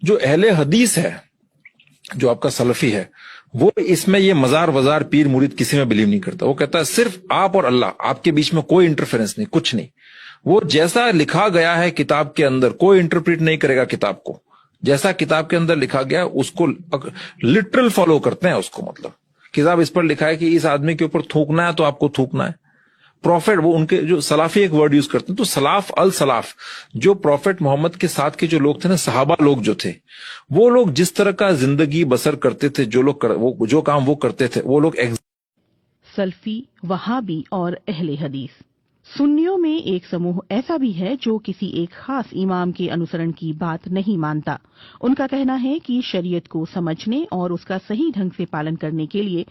جو اہل حدیث ہے، جو آپ کا سلفی ہے، وہ اس میں یہ مزار وزار پیر مرید کسی میں بلیو نہیں کرتا. وہ کہتا ہے صرف آپ اور اللہ، آپ کے بیچ میں کوئی انٹرفیرنس نہیں، کچھ نہیں. وہ جیسا لکھا گیا ہے کتاب کے اندر، کوئی انٹرپریٹ نہیں کرے گا کتاب کو. جیسا کتاب کے اندر لکھا گیا اس کو لٹرل فالو کرتے ہیں. اس کو مطلب کتاب اس پر لکھا ہے کہ اس آدمی کے اوپر تھوکنا ہے تو آپ کو تھوکنا ہے. پروفیٹ، وہ ان کے جو سلافی ایک ورڈ یوز کرتے ہیں، تو سلاف السلاف، جو پروفیٹ محمد کے ساتھ کے جو لوگ تھے نا، صحابہ لوگ جو تھے، وہ لوگ جس طرح کا زندگی بسر کرتے تھے، جو کام وہ کرتے تھے، وہ لوگ سلفی، وہابی اور اہل حدیث. سنیوں میں ایک سموہ ایسا بھی ہے جو کسی ایک خاص امام کے انوسرن کی بات نہیں مانتا. ان کا کہنا ہے کہ شریعت کو سمجھنے اور اس کا صحیح ڈھنگ سے پالن کرنے کے لیے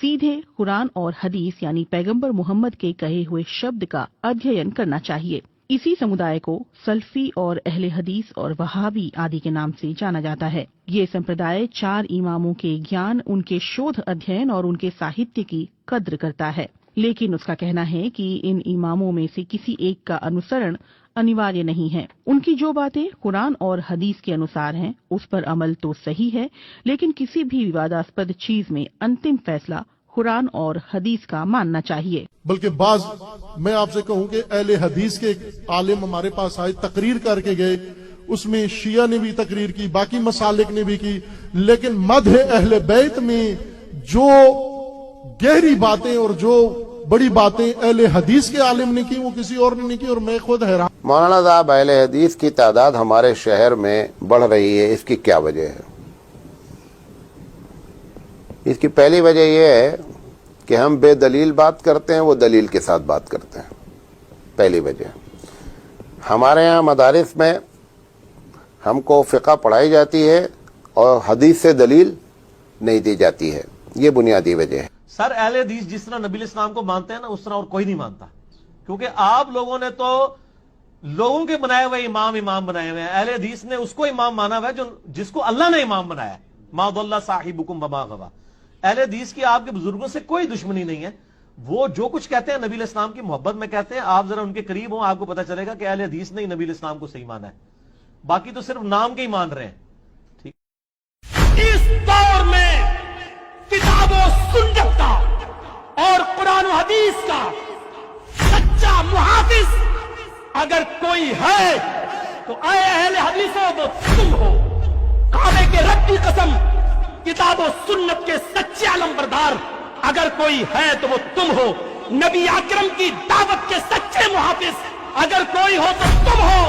سیدھے قرآن اور حدیث یعنی پیغمبر محمد کے کہے ہوئے شبد کا ادھین کرنا چاہیے. اسی سمدائے کو سلفی اور اہل حدیث اور وہابی آدی کے نام سے جانا جاتا ہے. یہ سمپردائے 4 اماموں کے گیان، ان کے شودھ ادھین اور ان کے ساہتیہ کی قدر کرتا ہے. لیکن اس کا کہنا ہے کہ ان اماموں میں سے کسی ایک کا انوسرن انیواریہ نہیں ہے. ان کی جو باتیں قرآن اور حدیث کے انوسار ہیں اس پر عمل تو صحیح ہے، لیکن کسی بھی وواداسپد چیز میں انتم فیصلہ قرآن اور حدیث کا ماننا چاہیے. بلکہ بعض میں آپ سے کہوں کہ اہل حدیث کے عالم ہمارے پاس آئے، تقریر کر کے گئے، اس میں شیعہ نے بھی تقریر کی، باقی مسالک نے بھی کی، لیکن مدح اہل بیت میں جو گہری باتیں اور جو بڑی باتیں اہل حدیث کے عالم نے کی وہ کسی اور نے نہیں کی، اور میں خود حیران. مولانا صاحب، اہل حدیث کی تعداد ہمارے شہر میں بڑھ رہی ہے، اس کی کیا وجہ ہے؟ اس کی پہلی وجہ یہ ہے کہ ہم بے دلیل بات کرتے ہیں، وہ دلیل کے ساتھ بات کرتے ہیں. پہلی وجہ. ہمارے ہاں مدارس میں ہم کو فقہ پڑھائی جاتی ہے اور حدیث سے دلیل نہیں دی جاتی ہے. یہ بنیادی وجہ ہے. سر، اہل حدیث جس طرح نبی الاسلام کو مانتے ہیں نا، اس طرح اور کوئی نہیں مانتا. کیونکہ آپ لوگوں نے تو لوگوں کے بنائے ہوئے امام بنائے ہوئے ہیں. اہل حدیث نے اس کو امام مانا ہوا ہے جس کو اللہ نے امام بنایا ہے. ما ضل صاحبکم وما غوی. اہل حدیث کی آپ کے بزرگوں سے کوئی دشمنی نہیں ہے. وہ جو کچھ کہتے ہیں نبی الاسلام کی محبت میں کہتے ہیں. آپ ذرا ان کے قریب ہوں، آپ کو پتہ چلے گا کہ اہل حدیث نے نبی الاسلام کو صحیح مانا ہے. باقی تو صرف نام کے ہی مان رہے ہیں. ٹھیک. اس دور میں کتاب و سنت کا اور قرآن و حدیث کا سچا محافظ اگر کوئی ہے تو اے اہل حدیثوں وہ تم ہو. کعبے کے رب کی قسم، کتاب و سنت کے سچے علمبردار اگر کوئی ہے تو وہ تم ہو. نبی اکرم کی دعوت کے سچے محافظ اگر کوئی ہو تو تم ہو.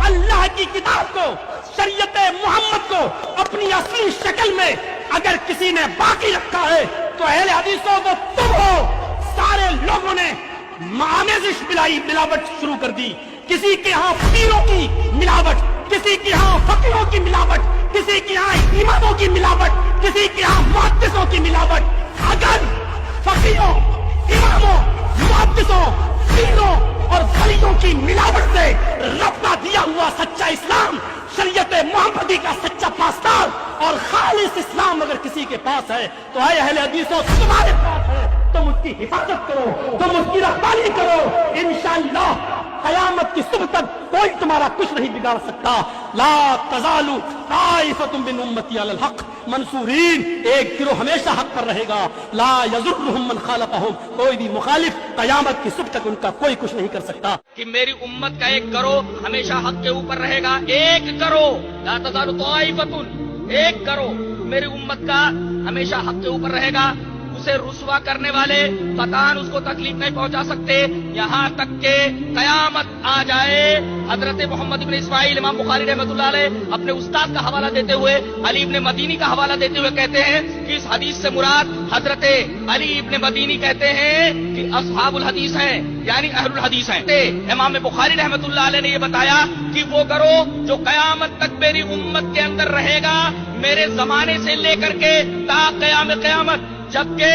اللہ کی کتاب کو، شریعت محمد کو اپنی اصلی شکل میں اگر کسی نے باقی رکھا ہے تو اہل حدیثوں وہ تم ہو. سارے لوگوں نے آمیزش ملاوٹ شروع کر دی. کسی کے ہاں پیروں کی ملاوٹ، کسی کے ہاں فقیروں کی ملاوٹ، کسی کے ہاں اماموں کی ملاوٹ، کسی کے ہاں محدثوں کی ملاوٹ. اگر فقیروں، اماموں، محدثوں، پیروں اور ولیوں کی ملاوٹ سے رب کا دیا ہوا سچا اسلام، شریعت محمدی کا سچا پاسدار اور خالص اسلام اگر کسی کے پاس ہے تو اے اہل حدیثوں تمہارے پاس ہے. تم اس کی حفاظت کرو، تم اس کی رہبری کرو. انشاءاللہ قیامت کی صبح تک کوئی تمہارا کچھ نہیں بگاڑ سکتا. لا تزال طائفۃ من امتی علی الحق منصورین. ایک گروہ ہمیشہ حق پر رہے گا. لا یضرهم من خالفهم. کوئی بھی مخالف قیامت کی صبح تک ان کا کوئی کچھ نہیں کر سکتا. کہ میری امت کا ایک گروہ ہمیشہ حق کے اوپر رہے گا. ایک گروہ، لا تزال طائفۃ، ایک گروہ میری امت کا ہمیشہ حق کے اوپر رہے گا. اسے رسوا کرنے والے قطعاً اس کو تکلیف نہیں پہنچا سکتے یہاں تک کہ قیامت آ جائے. حضرت محمد ابن اسماعیل امام بخاری رحمۃ اللہ علیہ اپنے استاد کا حوالہ دیتے ہوئے علی ابن مدینی کا حوالہ دیتے ہوئے کہتے ہیں کہ اس حدیث سے مراد حضرت علی ابن مدینی کہتے ہیں کہ اصحاب الحدیث ہیں، یعنی اہل الحدیث ہیں. امام بخاری رحمۃ اللہ علیہ نے یہ بتایا کہ وہ گروہ جو قیامت تک میری امت کے اندر رہے گا، میرے زمانے سے لے کر کے تا قیام قیامت، جبکہ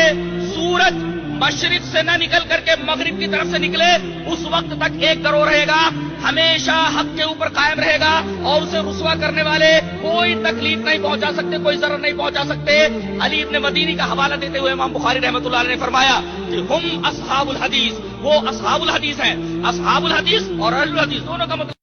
سورج مشرق سے نہ نکل کر کے مغرب کی طرف سے نکلے، اس وقت تک ایک گروہ رہے گا، ہمیشہ حق کے اوپر قائم رہے گا اور اسے رسوا کرنے والے کوئی تکلیف نہیں پہنچا سکتے، کوئی ضرر نہیں پہنچا سکتے. علی ابن مدینی کا حوالہ دیتے ہوئے امام بخاری رحمۃ اللہ علیہ نے فرمایا کہ ہم اصحاب الحدیث، وہ اصحاب الحدیث ہیں. اصحاب الحدیث اور اہل الحدیث دونوں کا مطلب